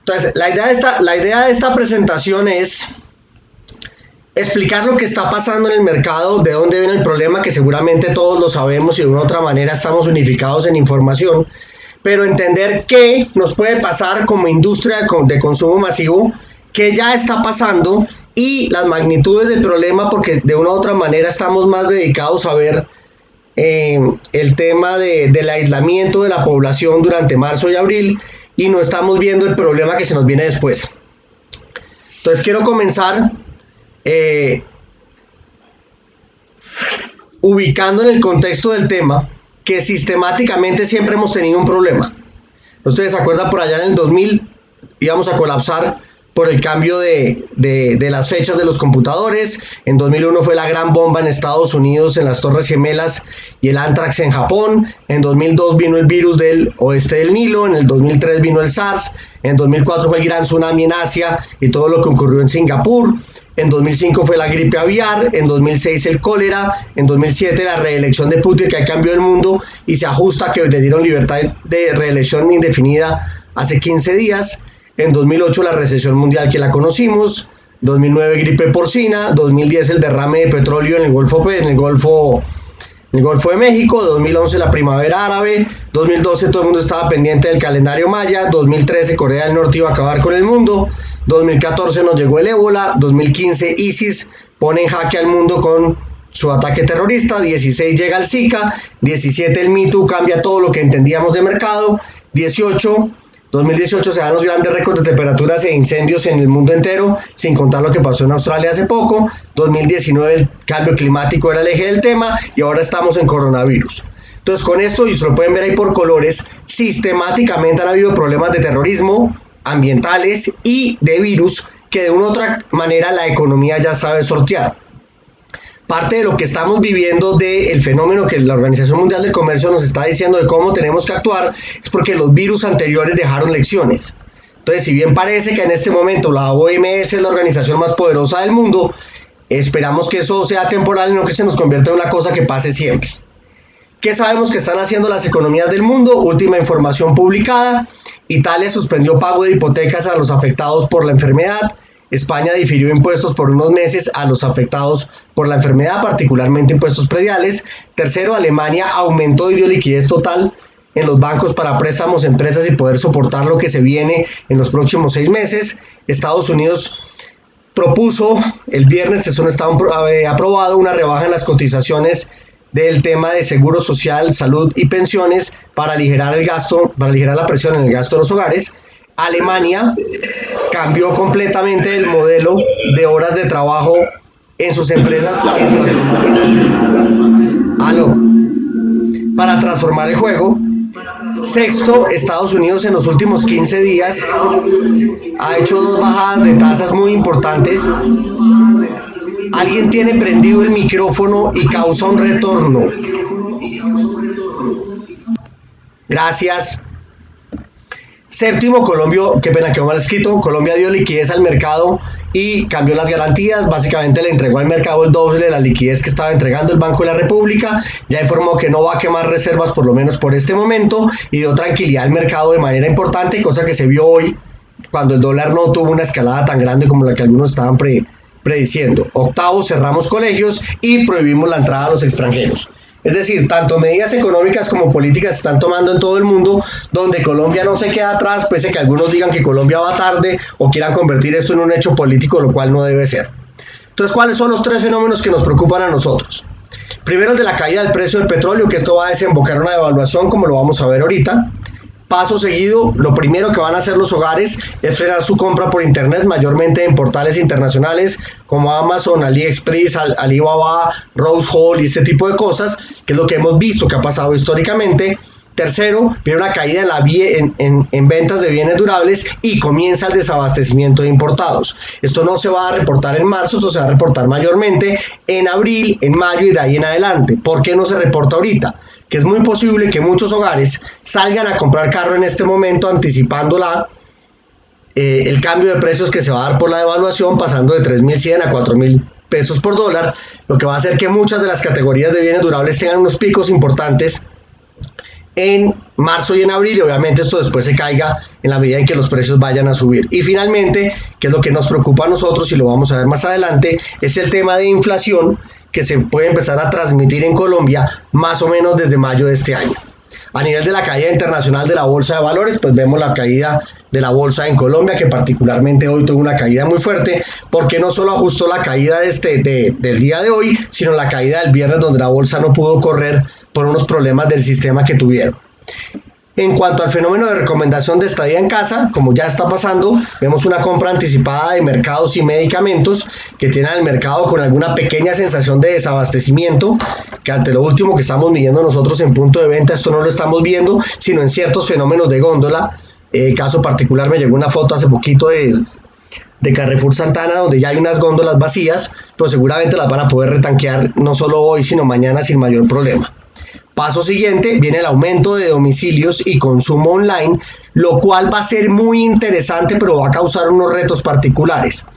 Entonces, la idea de esta presentación es explicar lo que está pasando en el mercado, de dónde viene el problema, que seguramente todos lo sabemos y de una u otra manera estamos unificados en información, pero entender qué nos puede pasar como industria de consumo masivo, qué ya está pasando y las magnitudes del problema, porque de una u otra manera estamos más dedicados a ver el tema del aislamiento de la población durante marzo y abril y no estamos viendo el problema que se nos viene después. Entonces quiero comenzar ubicando en el contexto del tema que sistemáticamente siempre hemos tenido un problema. Ustedes se acuerdan, por allá en el 2000 íbamos a colapsar por el cambio de las fechas de los computadores. En 2001 fue la gran bomba en Estados Unidos en las Torres Gemelas y el Anthrax en Japón. En 2002 vino el virus del oeste del Nilo. En el 2003 vino el SARS. En 2004 fue el gran tsunami en Asia y todo lo que ocurrió en Singapur. En 2005 fue la gripe aviar, en 2006 el cólera, en 2007 la reelección de Putin, que cambió el mundo y se ajusta que le dieron libertad de reelección indefinida hace 15 días. En 2008 la recesión mundial que la conocimos, 2009 gripe porcina, 2010 el derrame de petróleo en el Golfo de México, 2011 la primavera árabe, 2012 todo el mundo estaba pendiente del calendario maya, 2013 Corea del Norte iba a acabar con el mundo, 2014 nos llegó el ébola, 2015 ISIS pone en jaque al mundo con su ataque terrorista, 16 llega el Zika, 17 el Me Too cambia todo lo que entendíamos de mercado, 2018 se dan los grandes récords de temperaturas e incendios en el mundo entero, sin contar lo que pasó en Australia hace poco. 2019 el cambio climático era el eje del tema y ahora estamos en coronavirus. Entonces con esto, y se lo pueden ver ahí por colores, sistemáticamente han habido problemas de terrorismo, ambientales y de virus que de una u otra manera la economía ya sabe sortear. Parte de lo que estamos viviendo del fenómeno que la Organización Mundial del Comercio nos está diciendo de cómo tenemos que actuar es porque los virus anteriores dejaron lecciones. Entonces, si bien parece que en este momento la OMS es la organización más poderosa del mundo, esperamos que eso sea temporal y no que se nos convierta en una cosa que pase siempre. ¿Qué sabemos que están haciendo las economías del mundo? Última información publicada: Italia suspendió pago de hipotecas a los afectados por la enfermedad. España difirió impuestos por unos meses a los afectados por la enfermedad, particularmente impuestos prediales. Tercero, Alemania aumentó y dio liquidez total en los bancos para préstamos a empresas y poder soportar lo que se viene en los próximos 6 meses. Estados Unidos propuso el viernes, eso no está aprobado, una rebaja en las cotizaciones del tema de seguro social, salud y pensiones para aligerar el gasto, para aligerar la presión en el gasto de los hogares. Alemania cambió completamente el modelo de horas de trabajo en sus empresas para transformar el juego. Sexto, Estados Unidos en los últimos 15 días ha hecho 2 bajadas de tasas muy importantes. Alguien tiene prendido el micrófono y causa un retorno. Gracias. Séptimo, Colombia, qué pena, quedó mal escrito. Colombia dio liquidez al mercado y cambió las garantías. Básicamente le entregó al mercado el doble de la liquidez que estaba entregando el Banco de la República. Ya informó que no va a quemar reservas, por lo menos por este momento, y dio tranquilidad al mercado de manera importante, cosa que se vio hoy cuando el dólar no tuvo una escalada tan grande como la que algunos estaban prediciendo. Octavo, cerramos colegios y prohibimos la entrada a los extranjeros. Es decir, tanto medidas económicas como políticas se están tomando en todo el mundo, donde Colombia no se queda atrás, pese a que algunos digan que Colombia va tarde o quieran convertir esto en un hecho político, lo cual no debe ser. Entonces, ¿cuáles son los 3 fenómenos que nos preocupan a nosotros? Primero, el de la caída del precio del petróleo, que esto va a desembocar en una devaluación, como lo vamos a ver ahorita. Paso seguido, lo primero que van a hacer los hogares es frenar su compra por internet, mayormente en portales internacionales como Amazon, AliExpress, Alibaba, Rose Hall y este tipo de cosas, que es lo que hemos visto que ha pasado históricamente. Tercero, viene una caída en ventas de bienes durables y comienza el desabastecimiento de importados. Esto no se va a reportar en marzo, esto se va a reportar mayormente en abril, en mayo y de ahí en adelante. ¿Por qué no se reporta ahorita? Que es muy posible que muchos hogares salgan a comprar carro en este momento anticipando el cambio de precios que se va a dar por la devaluación, pasando de 3.100 a 4.000 pesos por dólar, lo que va a hacer que muchas de las categorías de bienes durables tengan unos picos importantes en marzo y en abril, y obviamente esto después se caiga en la medida en que los precios vayan a subir. Y finalmente, que es lo que nos preocupa a nosotros y lo vamos a ver más adelante, es el tema de inflación que se puede empezar a transmitir en Colombia más o menos desde mayo de este año. A nivel de la caída internacional de la bolsa de valores, pues vemos la caída de la bolsa en Colombia, que particularmente hoy tuvo una caída muy fuerte, porque no solo ajustó la caída del día de hoy, sino la caída del viernes, donde la bolsa no pudo correr por unos problemas del sistema que tuvieron. En cuanto al fenómeno de recomendación de estadía en casa, como ya está pasando, vemos una compra anticipada de mercados y medicamentos que tienen al mercado con alguna pequeña sensación de desabastecimiento, que ante lo último que estamos midiendo nosotros en punto de venta, esto no lo estamos viendo, sino en ciertos fenómenos de góndola. Caso particular, me llegó una foto hace poquito de Carrefour Santana, donde ya hay unas góndolas vacías, pero seguramente las van a poder retanquear no solo hoy, sino mañana sin mayor problema. Paso siguiente, viene el aumento de domicilios y consumo online, lo cual va a ser muy interesante, pero va a causar unos retos particulares.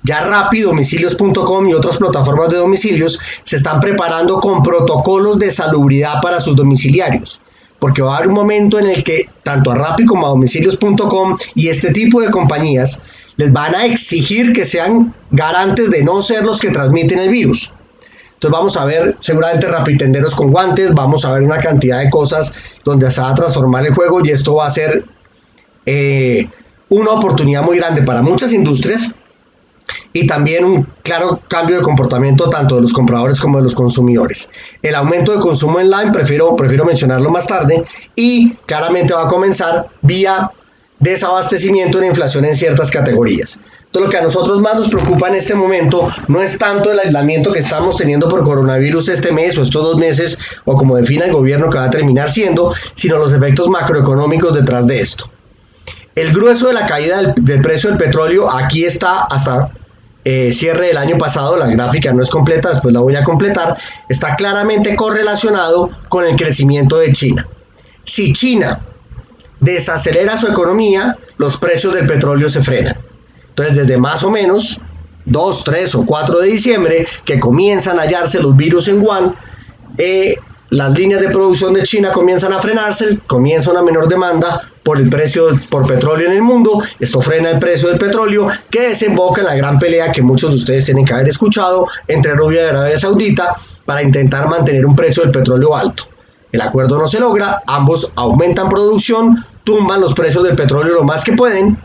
Ya Rappi, domicilios.com y otras plataformas de domicilios se están preparando con protocolos de salubridad para sus domiciliarios, porque va a haber un momento en el que tanto a Rappi como a domicilios.com y este tipo de compañías les van a exigir que sean garantes de no ser los que transmiten el virus. Entonces vamos a ver seguramente rapitenderos con guantes, vamos a ver una cantidad de cosas donde se va a transformar el juego, y esto va a ser una oportunidad muy grande para muchas industrias, y también un claro cambio de comportamiento tanto de los compradores como de los consumidores. El aumento de consumo online prefiero mencionarlo más tarde, y claramente va a comenzar vía desabastecimiento de inflación en ciertas categorías. Entonces, lo que a nosotros más nos preocupa en este momento no es tanto el aislamiento que estamos teniendo por coronavirus este mes o estos 2 meses, o como defina el gobierno que va a terminar siendo, sino los efectos macroeconómicos detrás de esto. El grueso de la caída del precio del petróleo aquí está hasta cierre del año pasado. La gráfica no es completa, después la voy a completar. Está claramente correlacionado con el crecimiento de China. Si China desacelera su economía, los precios del petróleo se frenan. Entonces, desde más o menos 2, 3 o 4 de diciembre, que comienzan a hallarse los virus en Wuhan, las líneas de producción de China comienzan a frenarse, comienza una menor demanda por petróleo en el mundo. Esto frena el precio del petróleo, que desemboca en la gran pelea que muchos de ustedes tienen que haber escuchado entre Arabia y Arabia Saudita para intentar mantener un precio del petróleo alto. El acuerdo no se logra, ambos aumentan producción, tumban los precios del petróleo lo más que pueden,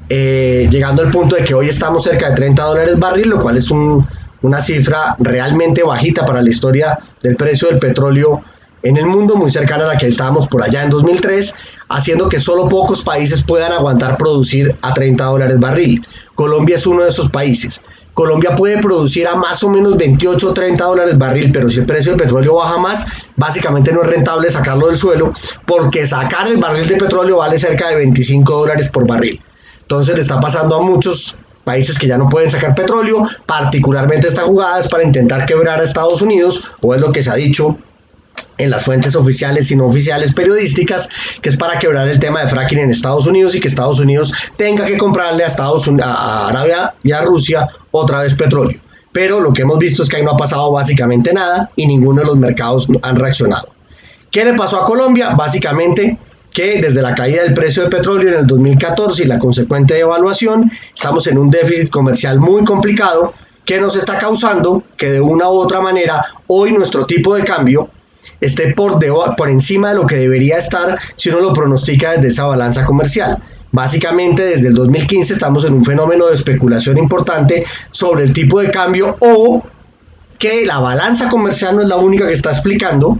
llegando al punto de que hoy estamos cerca de $30 barril, lo cual es una cifra realmente bajita para la historia del precio del petróleo en el mundo, muy cercana a la que estábamos por allá en 2003, haciendo que solo pocos países puedan aguantar producir a $30 barril. Colombia es uno de esos países. Colombia puede producir a más o menos 28 o 30 dólares barril, pero si el precio del petróleo baja más, básicamente no es rentable sacarlo del suelo, porque sacar el barril de petróleo vale cerca de $25 por barril. Entonces le está pasando a muchos países que ya no pueden sacar petróleo. Particularmente esta jugada es para intentar quebrar a Estados Unidos, o es lo que se ha dicho en las fuentes oficiales y no oficiales periodísticas, que es para quebrar el tema de fracking en Estados Unidos y que Estados Unidos tenga que comprarle a Arabia y a Rusia otra vez petróleo. Pero lo que hemos visto es que ahí no ha pasado básicamente nada y ninguno de los mercados han reaccionado. ¿Qué le pasó a Colombia? Básicamente que desde la caída del precio del petróleo en el 2014 y la consecuente devaluación, estamos en un déficit comercial muy complicado que nos está causando que de una u otra manera hoy nuestro tipo de cambio esté por encima de lo que debería estar si uno lo pronostica desde esa balanza comercial. Básicamente desde el 2015 estamos en un fenómeno de especulación importante sobre el tipo de cambio, o que la balanza comercial no es la única que está explicando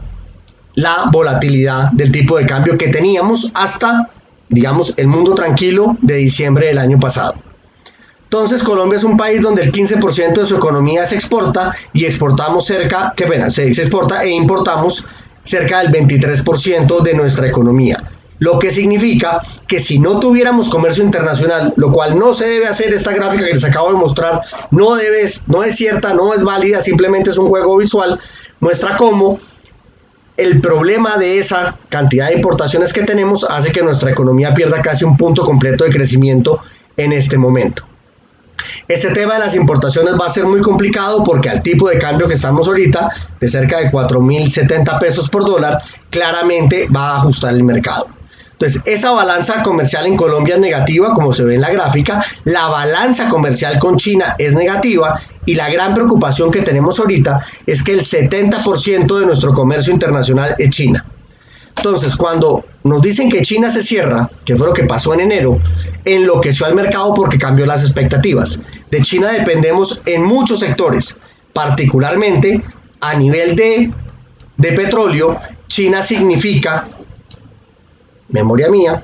la volatilidad del tipo de cambio que teníamos hasta, digamos, el mundo tranquilo de diciembre del año pasado. Entonces, Colombia es un país donde el 15% de su economía se exporta y exportamos se exporta e importamos cerca del 23% de nuestra economía. Lo que significa que si no tuviéramos comercio internacional, lo cual no se debe hacer, esta gráfica que les acabo de mostrar no es cierta, no es válida, simplemente es un juego visual, muestra cómo el problema de esa cantidad de importaciones que tenemos hace que nuestra economía pierda casi un punto completo de crecimiento en este momento. Este tema de las importaciones va a ser muy complicado porque al tipo de cambio que estamos ahorita, de cerca de 4.070 pesos por dólar, claramente va a ajustar el mercado. Entonces, esa balanza comercial en Colombia es negativa, como se ve en la gráfica. La balanza comercial con China es negativa y la gran preocupación que tenemos ahorita es que el 70% de nuestro comercio internacional es China. Entonces, cuando nos dicen que China se cierra, que fue lo que pasó en enero, enloqueció al mercado porque cambió las expectativas. De China dependemos en muchos sectores, particularmente a nivel de petróleo. China significa, memoria mía,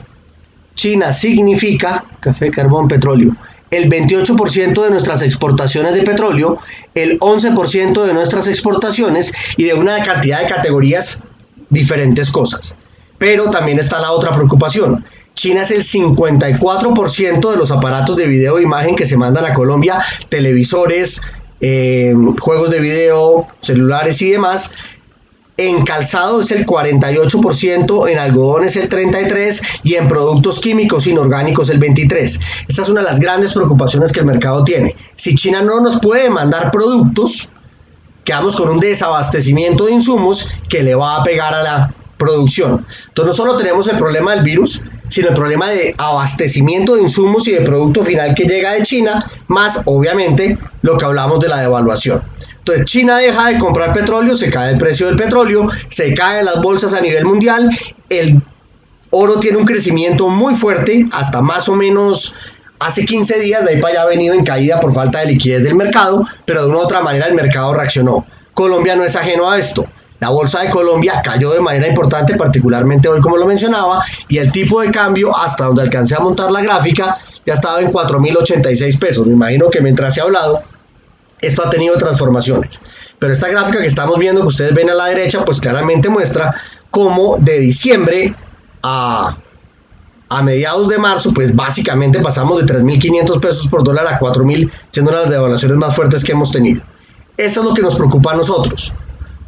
China significa café, carbón, petróleo. El 28% de nuestras exportaciones de petróleo, el 11% de nuestras exportaciones y de una cantidad de categorías diferentes cosas. Pero también está la otra preocupación. China es el 54% de los aparatos de video e imagen que se mandan a Colombia, televisores, juegos de video, celulares y demás. En calzado es el 48%, en algodón es el 33% y en productos químicos inorgánicos el 23%. Esta es una de las grandes preocupaciones que el mercado tiene. Si China no nos puede mandar productos, quedamos con un desabastecimiento de insumos que le va a pegar a la producción. Entonces no solo tenemos el problema del virus, sino el problema de abastecimiento de insumos y de producto final que llega de China, más obviamente lo que hablamos de la devaluación. Entonces China deja de comprar petróleo, se cae el precio del petróleo, se caen las bolsas a nivel mundial, el oro tiene un crecimiento muy fuerte, hasta más o menos hace 15 días, de ahí para allá ha venido en caída por falta de liquidez del mercado, pero de una u otra manera el mercado reaccionó. Colombia no es ajeno a esto. La bolsa de Colombia cayó de manera importante, particularmente hoy como lo mencionaba, y el tipo de cambio, hasta donde alcancé a montar la gráfica, ya estaba en 4.086 pesos. Me imagino que mientras se ha hablado, esto ha tenido transformaciones. Pero esta gráfica que estamos viendo, que ustedes ven a la derecha, pues claramente muestra cómo de diciembre a mediados de marzo, pues básicamente pasamos de 3.500 pesos por dólar a 4.000, siendo una de las devaluaciones más fuertes que hemos tenido. Esto es lo que nos preocupa a nosotros,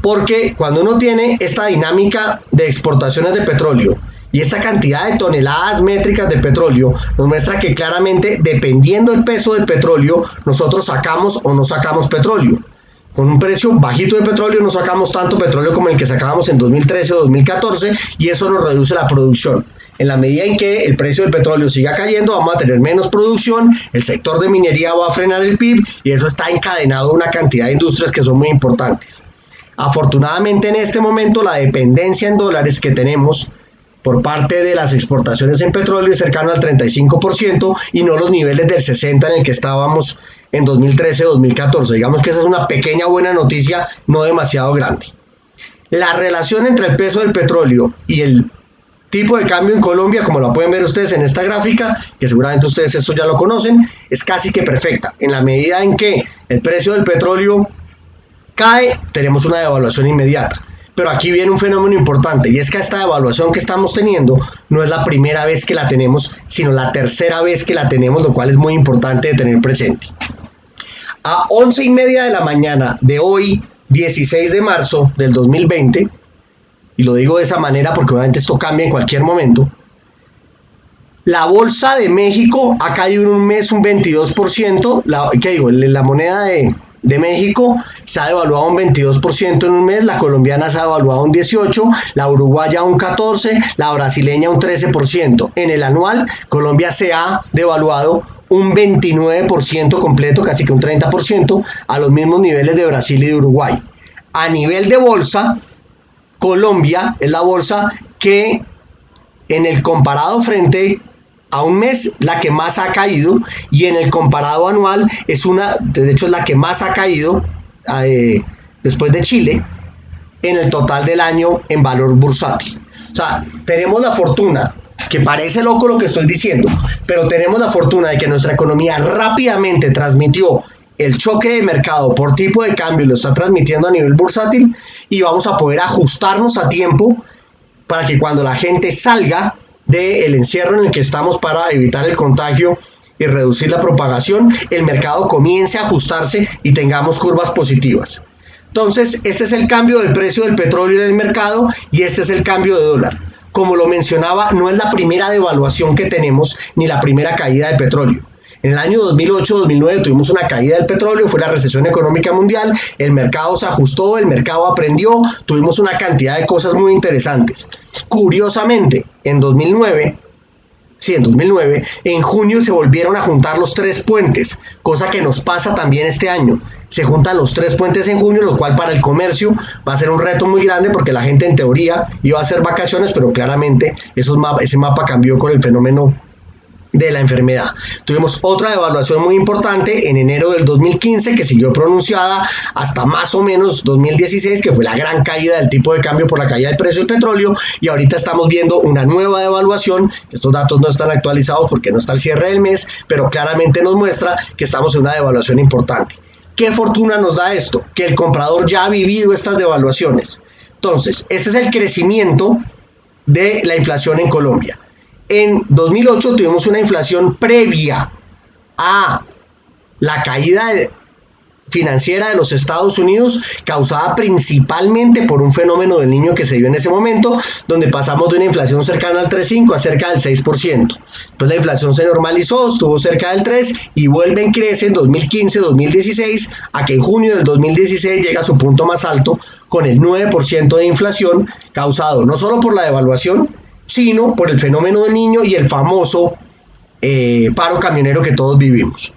porque cuando uno tiene esta dinámica de exportaciones de petróleo y esta cantidad de toneladas métricas de petróleo, nos muestra que claramente, dependiendo del peso del petróleo, nosotros sacamos o no sacamos petróleo. Con un precio bajito de petróleo no sacamos tanto petróleo como el que sacábamos en 2013 o 2014 y eso nos reduce la producción. En la medida en que el precio del petróleo siga cayendo, vamos a tener menos producción, el sector de minería va a frenar el PIB y eso está encadenado a una cantidad de industrias que son muy importantes. Afortunadamente en este momento la dependencia en dólares que tenemos por parte de las exportaciones en petróleo es cercano al 35% y no los niveles del 60% en el que estábamos en 2013-2014. Digamos que esa es una pequeña buena noticia, no demasiado grande. La relación entre el peso del petróleo y el tipo de cambio en Colombia, como lo pueden ver ustedes en esta gráfica, que seguramente ustedes eso ya lo conocen, es casi que perfecta. En la medida en que el precio del petróleo cae, tenemos una devaluación inmediata. Pero aquí viene un fenómeno importante y es que esta devaluación que estamos teniendo no es la primera vez que la tenemos, sino la tercera vez que la tenemos, lo cual es muy importante de tener presente. A 11:30 de la mañana de hoy, 16 de marzo del 2020, y lo digo de esa manera porque obviamente esto cambia en cualquier momento, la bolsa de México ha caído en un mes un 22%, la moneda de México se ha devaluado un 22% en un mes, la colombiana se ha devaluado un 18%, la uruguaya un 14%, la brasileña un 13%. En el anual, Colombia se ha devaluado un 29% completo, casi que un 30%, a los mismos niveles de Brasil y de Uruguay. A nivel de bolsa, Colombia es la bolsa que en el comparado frente a un mes la que más ha caído y en el comparado anual de hecho es la que más ha caído después de Chile en el total del año en valor bursátil. O sea, tenemos la fortuna, que parece loco lo que estoy diciendo, pero tenemos la fortuna de que nuestra economía rápidamente transmitió el choque de mercado por tipo de cambio y lo está transmitiendo a nivel bursátil y vamos a poder ajustarnos a tiempo para que cuando la gente salga del encierro en el que estamos para evitar el contagio y reducir la propagación, el mercado comience a ajustarse y tengamos curvas positivas. Entonces, este es el cambio del precio del petróleo en el mercado y este es el cambio de dólar. Como lo mencionaba, no es la primera devaluación que tenemos ni la primera caída de petróleo. En el año 2008-2009 tuvimos una caída del petróleo, fue la recesión económica mundial, el mercado se ajustó, el mercado aprendió, tuvimos una cantidad de cosas muy interesantes. Curiosamente, en 2009, en junio se volvieron a juntar los tres puentes, cosa que nos pasa también este año. Se juntan los tres puentes en junio, lo cual para el comercio va a ser un reto muy grande porque la gente en teoría iba a hacer vacaciones, pero claramente ese mapa cambió con el fenómeno de la enfermedad. Tuvimos otra devaluación muy importante en enero del 2015 que siguió pronunciada hasta más o menos 2016, que fue la gran caída del tipo de cambio por la caída del precio del petróleo, y ahorita estamos viendo una nueva devaluación. Estos datos no están actualizados porque no está el cierre del mes, pero claramente nos muestra que estamos en una devaluación importante. ¿Qué fortuna nos da esto? Que el comprador ya ha vivido estas devaluaciones. Entonces, este es el crecimiento de la inflación en Colombia. En 2008 tuvimos una inflación previa a la caída financiera de los Estados Unidos, causada principalmente por un fenómeno del Niño que se dio en ese momento, donde pasamos de una inflación cercana al 3,5 a cerca del 6%. Entonces la inflación se normalizó, estuvo cerca del 3 y vuelve en crece en 2015-2016, a que en junio del 2016 llega a su punto más alto con el 9% de inflación, causado no solo por la devaluación, sino por el fenómeno del Niño y el famoso paro camionero que todos vivimos.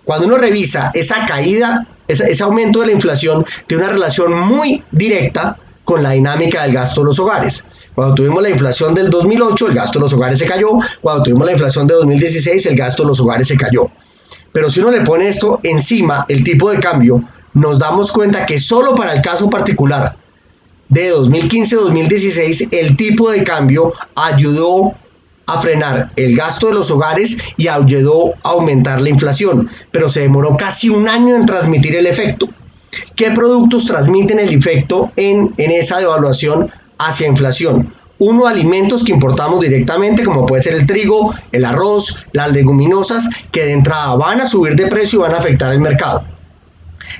Cuando uno revisa esa caída, ese aumento de la inflación, tiene una relación muy directa con la dinámica del gasto de los hogares. Cuando tuvimos la inflación del 2008, el gasto de los hogares se cayó. Cuando tuvimos la inflación de 2016, el gasto de los hogares se cayó. Pero si uno le pone esto encima, el tipo de cambio, nos damos cuenta que solo para el caso particular de 2015-2016, el tipo de cambio ayudó a frenar el gasto de los hogares y ayudó a aumentar la inflación, pero se demoró casi un año en transmitir el efecto. ¿Qué productos transmiten el efecto en esa devaluación hacia inflación? Uno, alimentos que importamos directamente, como puede ser el trigo, el arroz, las leguminosas, que de entrada van a subir de precio y van a afectar el mercado.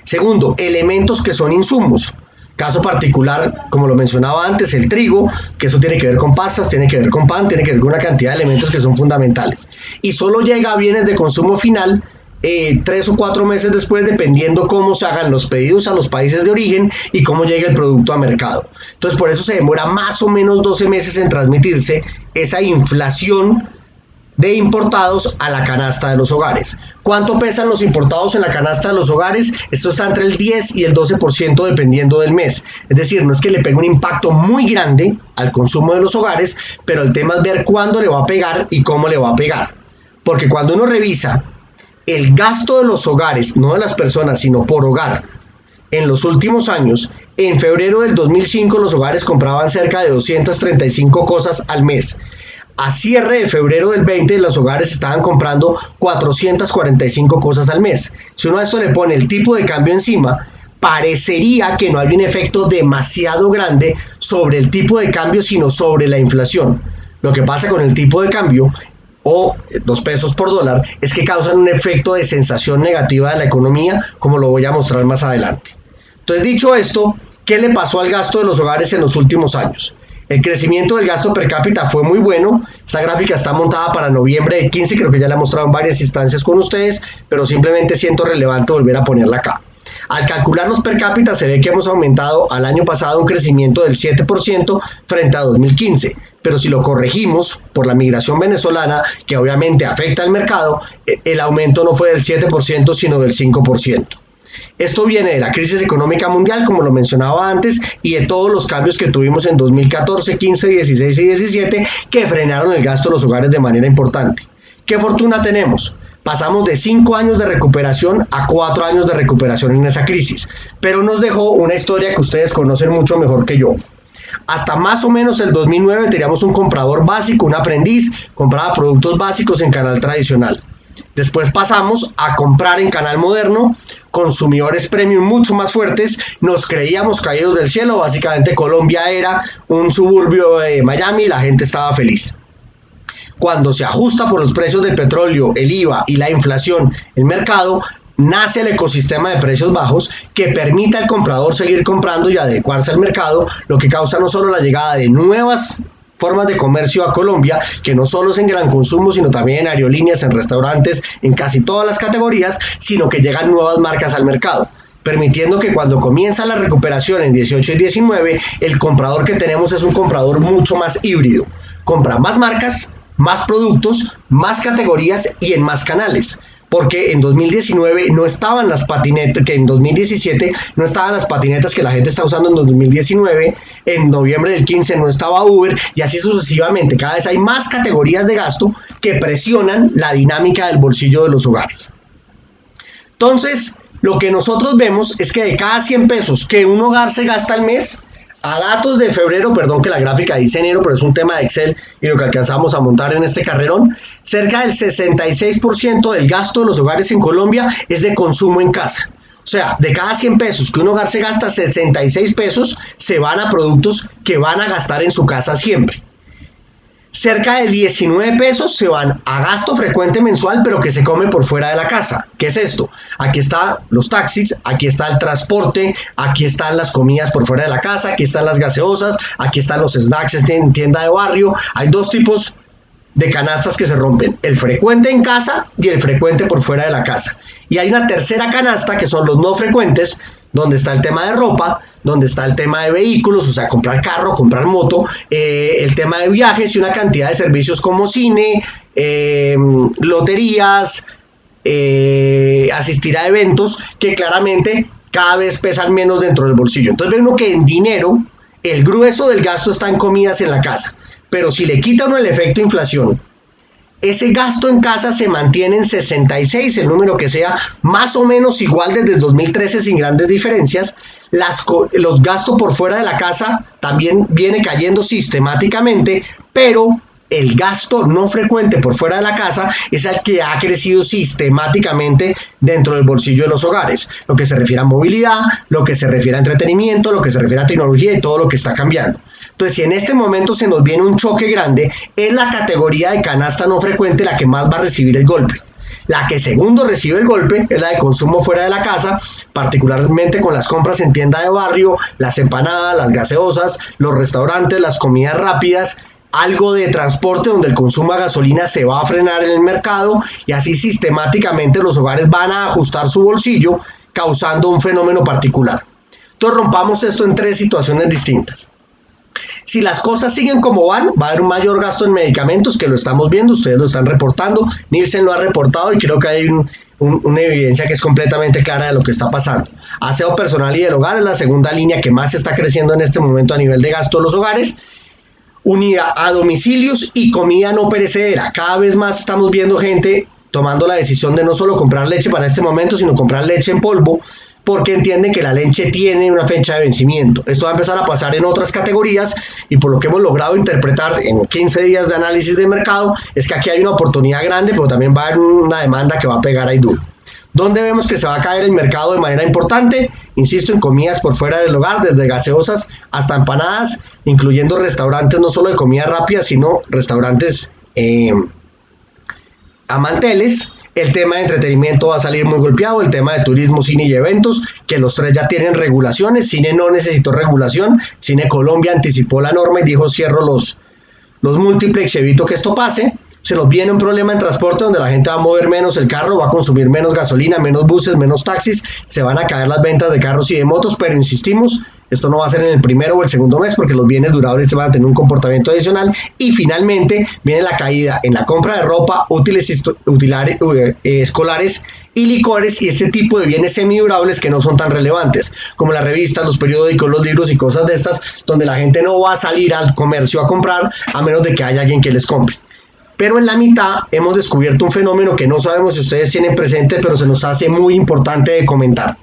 Segundo, elementos que son insumos. Caso particular, como lo mencionaba antes, el trigo, que eso tiene que ver con pastas, tiene que ver con pan, tiene que ver con una cantidad de elementos que son fundamentales. Y solo llega a bienes de consumo final 3 o 4 meses después, dependiendo cómo se hagan los pedidos a los países de origen y cómo llega el producto a mercado. Entonces, por eso se demora más o menos 12 meses en transmitirse esa inflación de importados a la canasta de los hogares. ¿Cuánto pesan los importados en la canasta de los hogares? Esto está entre el 10 y el 12% dependiendo del mes. Es decir, no es que le pegue un impacto muy grande al consumo de los hogares, pero el tema es ver cuándo le va a pegar y cómo le va a pegar. Porque cuando uno revisa el gasto de los hogares, no de las personas, sino por hogar, en los últimos años, en febrero del 2005 los hogares compraban cerca de 235 cosas al mes. A cierre de febrero del 20, los hogares estaban comprando 445 cosas al mes. Si uno a esto le pone el tipo de cambio encima, parecería que no hay un efecto demasiado grande sobre el tipo de cambio, sino sobre la inflación. Lo que pasa con el tipo de cambio o los pesos por dólar es que causan un efecto de sensación negativa de la economía, como lo voy a mostrar más adelante. Entonces, dicho esto, ¿qué le pasó al gasto de los hogares en los últimos años? El crecimiento del gasto per cápita fue muy bueno. Esta gráfica está montada para noviembre del 15, creo que ya la he mostrado en varias instancias con ustedes, pero simplemente siento relevante volver a ponerla acá. Al calcular los per cápita se ve que hemos aumentado al año pasado un crecimiento del 7% frente a 2015, pero si lo corregimos por la migración venezolana, que obviamente afecta al mercado, el aumento no fue del 7%, sino del 5%. Esto viene de la crisis económica mundial, como lo mencionaba antes, y de todos los cambios que tuvimos en 2014, 15, 16 y 17 que frenaron el gasto de los hogares de manera importante. ¿Qué fortuna tenemos? Pasamos de 5 años de recuperación a 4 años de recuperación en esa crisis, pero nos dejó una historia que ustedes conocen mucho mejor que yo. Hasta más o menos el 2009 teníamos un comprador básico, un aprendiz, compraba productos básicos en canal tradicional. Después pasamos a comprar en canal moderno, consumidores premium mucho más fuertes, nos creíamos caídos del cielo, básicamente Colombia era un suburbio de Miami y la gente estaba feliz. Cuando se ajusta por los precios del petróleo, el IVA y la inflación, el mercado, nace el ecosistema de precios bajos que permite al comprador seguir comprando y adecuarse al mercado, lo que causa no solo la llegada de nuevas formas de comercio a Colombia, que no solo es en gran consumo, sino también en aerolíneas, en restaurantes, en casi todas las categorías, sino que llegan nuevas marcas al mercado, permitiendo que cuando comienza la recuperación en 18 y 19, el comprador que tenemos es un comprador mucho más híbrido. Compra más marcas, más productos, más categorías y en más canales. Porque en 2019 no estaban las patinetas, que en 2017 no estaban las patinetas que la gente está usando en 2019, en noviembre del 15 no estaba Uber, y así sucesivamente. Cada vez hay más categorías de gasto que presionan la dinámica del bolsillo de los hogares. Entonces, lo que nosotros vemos es que de cada 100 pesos que un hogar se gasta al mes, a datos de febrero, perdón que la gráfica dice enero, pero es un tema de Excel y lo que alcanzamos a montar en este carrerón, cerca del 66% del gasto de los hogares en Colombia es de consumo en casa. O sea, de cada 100 pesos que un hogar se gasta, 66 pesos se van a productos que van a gastar en su casa siempre. Cerca de 19 pesos se van a gasto frecuente mensual, pero que se come por fuera de la casa. ¿Qué es esto? Aquí están los taxis, aquí está el transporte, aquí están las comidas por fuera de la casa, aquí están las gaseosas, aquí están los snacks en tienda de barrio. Hay dos tipos de canastas que se rompen, el frecuente en casa y el frecuente por fuera de la casa. Y hay una tercera canasta que son los no frecuentes, donde está el tema de ropa, donde está el tema de vehículos, o sea, comprar carro, comprar moto, el tema de viajes y una cantidad de servicios como cine, loterías, asistir a eventos que claramente cada vez pesan menos dentro del bolsillo. Entonces ve uno que en dinero el grueso del gasto está en comidas en la casa, pero si le quita uno el efecto inflación, ese gasto en casa se mantiene en 66, el número que sea, más o menos igual desde 2013 sin grandes diferencias. Los gastos por fuera de la casa también viene cayendo sistemáticamente, pero el gasto no frecuente por fuera de la casa es el que ha crecido sistemáticamente dentro del bolsillo de los hogares, lo que se refiere a movilidad, lo que se refiere a entretenimiento, lo que se refiere a tecnología y todo lo que está cambiando. Entonces, si en este momento se nos viene un choque grande, es la categoría de canasta no frecuente la que más va a recibir el golpe. La que segundo recibe el golpe es la de consumo fuera de la casa, particularmente con las compras en tienda de barrio, las empanadas, las gaseosas, los restaurantes, las comidas rápidas, algo de transporte donde el consumo de gasolina se va a frenar en el mercado y así sistemáticamente los hogares van a ajustar su bolsillo, causando un fenómeno particular. Entonces rompamos esto en tres situaciones distintas. Si las cosas siguen como van, va a haber un mayor gasto en medicamentos, que lo estamos viendo, ustedes lo están reportando, Nielsen lo ha reportado y creo que hay una evidencia que es completamente clara de lo que está pasando. Aseo personal y del hogar es la segunda línea que más está creciendo en este momento a nivel de gasto de los hogares, unida a domicilios y comida no perecedera. Cada vez más estamos viendo gente tomando la decisión de no solo comprar leche para este momento, sino comprar leche en polvo, porque entienden que la leche tiene una fecha de vencimiento. Esto va a empezar a pasar en otras categorías y por lo que hemos logrado interpretar en 15 días de análisis de mercado es que aquí hay una oportunidad grande, pero también va a haber una demanda que va a pegar ahí duro. ¿Dónde vemos que se va a caer el mercado de manera importante? Insisto, en comidas por fuera del hogar, desde gaseosas hasta empanadas, incluyendo restaurantes no solo de comida rápida, sino restaurantes a manteles. El tema de entretenimiento va a salir muy golpeado, el tema de turismo, cine y eventos, que los tres ya tienen regulaciones. Cine no necesitó regulación, Cine Colombia anticipó la norma y dijo cierro los múltiplex y evito que esto pase. Se nos viene un problema en transporte donde la gente va a mover menos el carro, va a consumir menos gasolina, menos buses, menos taxis, se van a caer las ventas de carros y de motos, pero insistimos, esto no va a ser en el primero o el segundo mes porque los bienes durables van a tener un comportamiento adicional. Y finalmente viene la caída en la compra de ropa, útiles escolares y licores y este tipo de bienes semidurables que no son tan relevantes, como las revistas, los periódicos, los libros y cosas de estas, donde la gente no va a salir al comercio a comprar a menos de que haya alguien que les compre. Pero en la mitad hemos descubierto un fenómeno que no sabemos si ustedes tienen presente, pero se nos hace muy importante de comentar.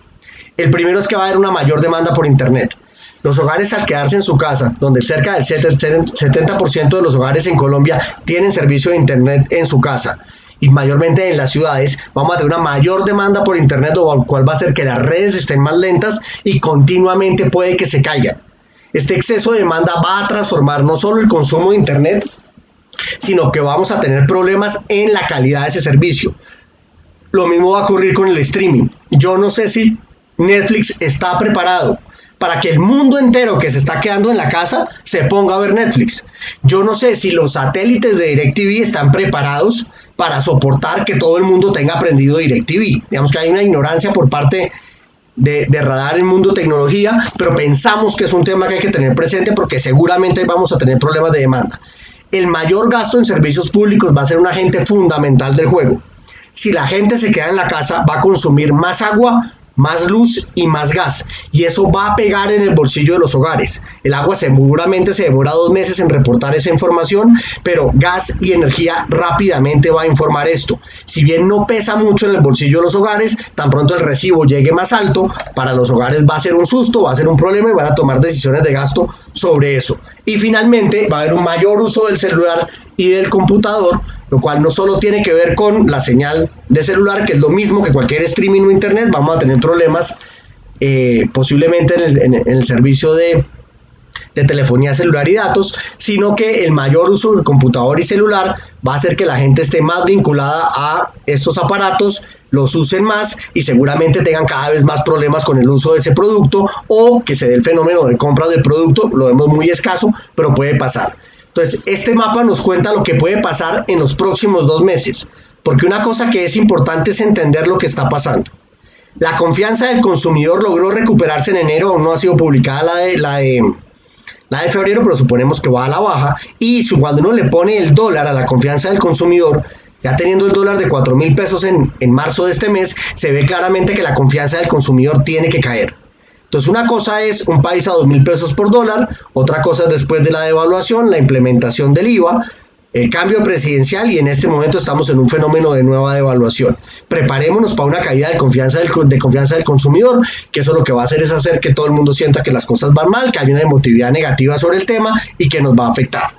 El primero es que va a haber una mayor demanda por internet. Los hogares, al quedarse en su casa, donde cerca del 70% de los hogares en Colombia tienen servicio de internet en su casa, y mayormente en las ciudades, vamos a tener una mayor demanda por internet, lo cual va a hacer que las redes estén más lentas y continuamente puede que se caigan. Este exceso de demanda va a transformar no solo el consumo de internet, sino que vamos a tener problemas en la calidad de ese servicio. Lo mismo va a ocurrir con el streaming. Yo no sé si Netflix está preparado para que el mundo entero que se está quedando en la casa se ponga a ver Netflix. Yo no sé si los satélites de DirecTV están preparados para soportar que todo el mundo tenga aprendido DirecTV. Digamos que hay una ignorancia por parte de Radar en Mundo Tecnología, pero pensamos que es un tema que hay que tener presente porque seguramente vamos a tener problemas de demanda. El mayor gasto en servicios públicos va a ser un agente fundamental del juego. Si la gente se queda en la casa, va a consumir más agua, más luz y más gas, y eso va a pegar en el bolsillo de los hogares. El agua seguramente se demora 2 meses en reportar esa información, pero gas y energía rápidamente va a informar esto. Si bien no pesa mucho en el bolsillo de los hogares, tan pronto el recibo llegue más alto, para los hogares va a ser un susto, va a ser un problema y van a tomar decisiones de gasto sobre eso. Y finalmente va a haber un mayor uso del celular y del computador, lo cual no solo tiene que ver con la señal de celular, que es lo mismo que cualquier streaming o internet. Vamos a tener problemas posiblemente en el servicio de telefonía celular y datos, sino que el mayor uso del computador y celular va a hacer que la gente esté más vinculada a estos aparatos, los usen más y seguramente tengan cada vez más problemas con el uso de ese producto, o que se dé el fenómeno de compra del producto. Lo vemos muy escaso, pero puede pasar. Entonces, este mapa nos cuenta lo que puede pasar en los próximos 2 meses, porque una cosa que es importante es entender lo que está pasando. La confianza del consumidor logró recuperarse en enero, aún no ha sido publicada la de febrero, pero suponemos que va a la baja, y cuando uno le pone el dólar a la confianza del consumidor, ya teniendo el dólar de 4.000 pesos en marzo de este mes, se ve claramente que la confianza del consumidor tiene que caer. Entonces, una cosa es un país a 2.000 pesos por dólar, otra cosa es después de la devaluación, la implementación del IVA, el cambio presidencial, y en este momento estamos en un fenómeno de nueva devaluación. Preparémonos para una caída de confianza del consumidor, que eso lo que va a hacer es hacer que todo el mundo sienta que las cosas van mal, que hay una emotividad negativa sobre el tema y que nos va a afectar.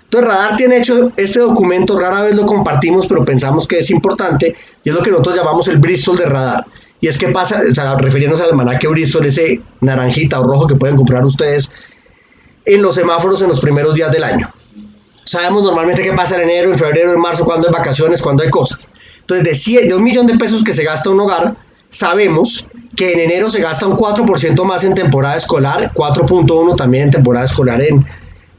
Entonces, Radar tiene hecho este documento, rara vez lo compartimos, pero pensamos que es importante, y es lo que nosotros llamamos el Bristol de Radar. Y es que pasa, o sea, refiriéndose al almanaque Bristol, ese naranjita o rojo que pueden comprar ustedes en los semáforos en los primeros días del año. Sabemos normalmente qué pasa en enero, en febrero, en marzo, cuando hay vacaciones, cuando hay cosas. Entonces, de 1 millón de pesos que se gasta un hogar, sabemos que en enero se gasta un 4% más en temporada escolar, 4.1 también en temporada escolar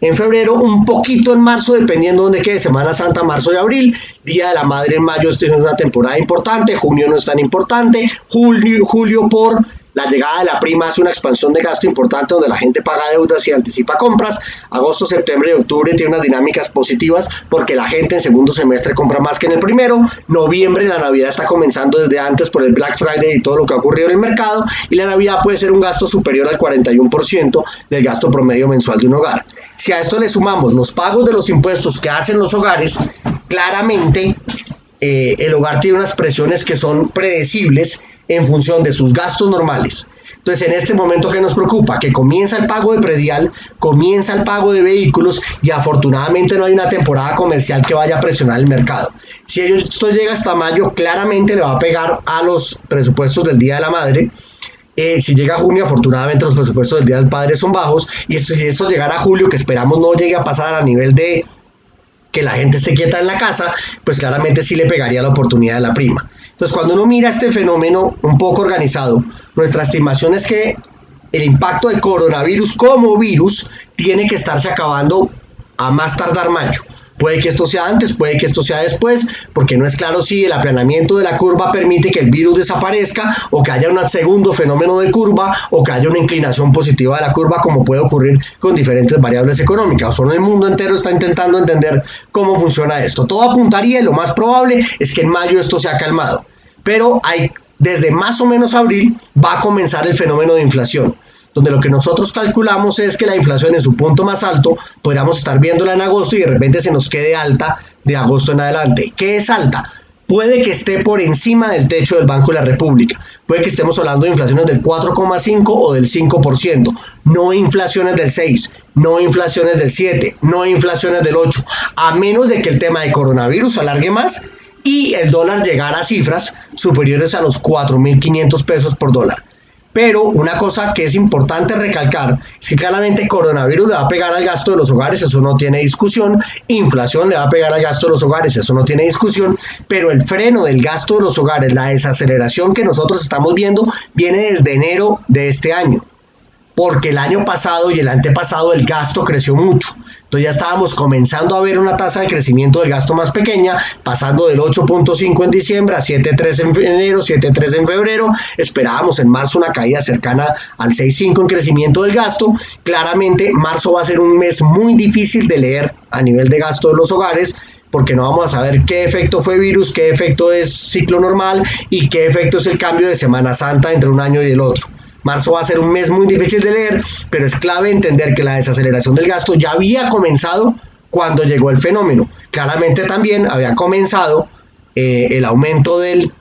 en febrero, un poquito en marzo, dependiendo de dónde quede, Semana Santa, marzo y abril, Día de la Madre en mayo, es una temporada importante, junio no es tan importante, julio por la llegada de la prima hace una expansión de gasto importante donde la gente paga deudas y anticipa compras. Agosto, septiembre y octubre tiene unas dinámicas positivas porque la gente en segundo semestre compra más que en el primero. Noviembre, la Navidad está comenzando desde antes por el Black Friday y todo lo que ha ocurrido en el mercado, y la Navidad puede ser un gasto superior al 41% del gasto promedio mensual de un hogar. Si a esto le sumamos los pagos de los impuestos que hacen los hogares, claramente el hogar tiene unas presiones que son predecibles en función de sus gastos normales. Entonces, en este momento, ¿qué nos preocupa? Que comienza el pago de predial, comienza el pago de vehículos, y afortunadamente no hay una temporada comercial que vaya a presionar el mercado. Si esto llega hasta mayo, claramente le va a pegar a los presupuestos del Día de la Madre. Si llega a junio, afortunadamente los presupuestos del Día del Padre son bajos, y si eso llegara a julio, que esperamos no llegue a pasar a nivel de que la gente esté quieta en la casa, pues claramente sí le pegaría la oportunidad de la prima. Entonces, cuando uno mira este fenómeno un poco organizado, nuestra estimación es que el impacto de coronavirus como virus tiene que estarse acabando a más tardar mayo. Puede que esto sea antes, puede que esto sea después, porque no es claro si el aplanamiento de la curva permite que el virus desaparezca, o que haya un segundo fenómeno de curva, o que haya una inclinación positiva de la curva, como puede ocurrir con diferentes variables económicas. O sea, el mundo entero está intentando entender cómo funciona esto. Todo apuntaría, y lo más probable es que en mayo esto se ha calmado, pero desde más o menos abril va a comenzar el fenómeno de inflación, donde lo que nosotros calculamos es que la inflación en su punto más alto podríamos estar viéndola en agosto y de repente se nos quede alta de agosto en adelante. ¿Qué es alta? Puede que esté por encima del techo del Banco de la República, puede que estemos hablando de inflaciones del 4,5 o del 5%, no inflaciones del 6, no inflaciones del 7, no inflaciones del 8, a menos de que el tema de coronavirus alargue más y el dólar llegara a cifras superiores a los 4.500 pesos por dólar. Pero una cosa que es importante recalcar es que claramente coronavirus le va a pegar al gasto de los hogares, eso no tiene discusión. Inflación le va a pegar al gasto de los hogares, eso no tiene discusión. Pero el freno del gasto de los hogares, la desaceleración que nosotros estamos viendo, viene desde enero de este año. porque el año pasado y el antepasado el gasto creció mucho. Entonces ya estábamos comenzando a ver una tasa de crecimiento del gasto más pequeña, pasando del 8.5 en diciembre a 7.3 en enero, 7.3 en febrero. Esperábamos en marzo una caída cercana al 6.5 en crecimiento del gasto. Claramente marzo va a ser un mes muy difícil de leer a nivel de gasto de los hogares, porque no vamos a saber qué efecto fue virus, qué efecto es ciclo normal y qué efecto es el cambio de Semana Santa entre un año y el otro. Marzo va a ser un mes muy difícil de leer, pero es clave entender que la desaceleración del gasto ya había comenzado cuando llegó el fenómeno. Claramente también había comenzado el aumento del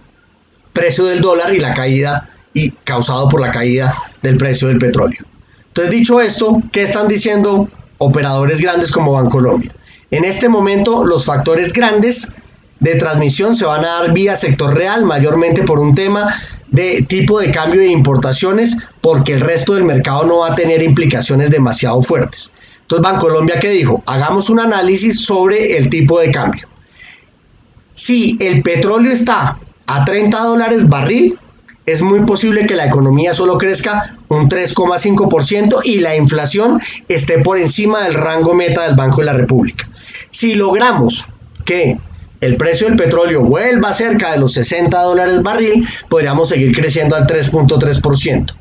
precio del dólar y la caída, y causado por la caída del precio del petróleo. Entonces, dicho esto, ¿qué están diciendo operadores grandes como Bancolombia? En este momento, los factores grandes de transmisión se van a dar vía sector real, mayormente por un tema de tipo de cambio de importaciones, porque el resto del mercado no va a tener implicaciones demasiado fuertes. Entonces, Bancolombia, ¿qué dijo? Hagamos un análisis sobre el tipo de cambio. Si el petróleo está a $30 barril, es muy posible que la economía solo crezca un 3,5% y la inflación esté por encima del rango meta del Banco de la República. Si logramos que el precio del petróleo vuelva cerca de los $60 barril, podríamos seguir creciendo al 3.3%.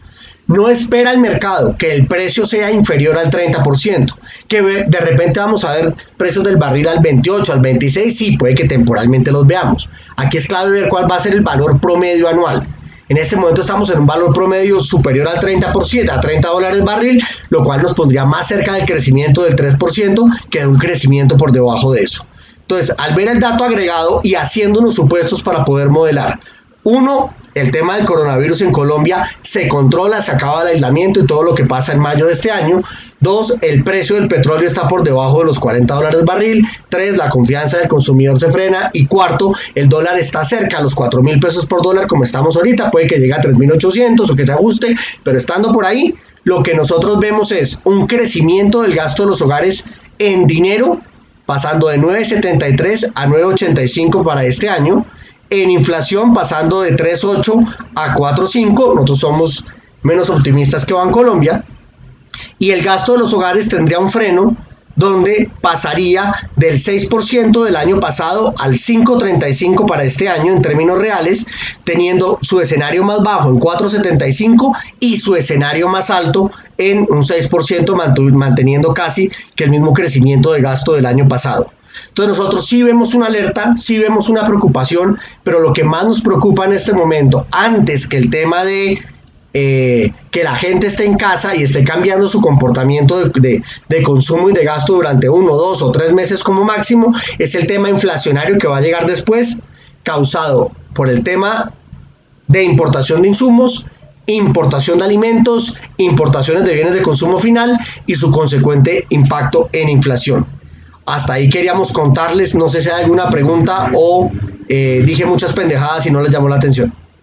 No espera el mercado que el precio sea inferior al 30%, que de repente vamos a ver precios del barril al 28, al 26, sí, puede que temporalmente los veamos. Aquí es clave ver cuál va a ser el valor promedio anual. En este momento estamos en un valor promedio superior al 30%, a $30 barril, lo cual nos pondría más cerca del crecimiento del 3% que de un crecimiento por debajo de eso. Entonces, al ver el dato agregado y haciendo unos supuestos para poder modelar, uno, el tema del coronavirus en Colombia se controla, se acaba el aislamiento y todo lo que pasa en mayo de este año. Dos, el precio del petróleo está por debajo de los $40 barril. Tres, la confianza del consumidor se frena. Y cuarto, el dólar está cerca a los 4.000 pesos por dólar como estamos ahorita. Puede que llegue a 3.800 o que se ajuste, pero estando por ahí, lo que nosotros vemos es un crecimiento del gasto de los hogares en dinero, pasando de 9.73 a 9.85 para este año. En inflación pasando de 3.8 a 4.5, nosotros somos menos optimistas que Bancolombia, y el gasto de los hogares tendría un freno donde pasaría del 6% del año pasado al 5.35 para este año en términos reales, teniendo su escenario más bajo en 4.75 y su escenario más alto en un 6%, manteniendo casi que el mismo crecimiento de gasto del año pasado. Entonces nosotros sí vemos una alerta, sí vemos una preocupación, pero lo que más nos preocupa en este momento, antes que el tema de que la gente esté en casa y esté cambiando su comportamiento de consumo y de gasto durante 1, 2 o 3 meses como máximo, es el tema inflacionario que va a llegar después, causado por el tema de importación de insumos, importación de alimentos, importaciones de bienes de consumo final y su consecuente impacto en inflación. Hasta ahí queríamos contarles, no sé si hay alguna pregunta o dije muchas pendejadas y no les llamó la atención.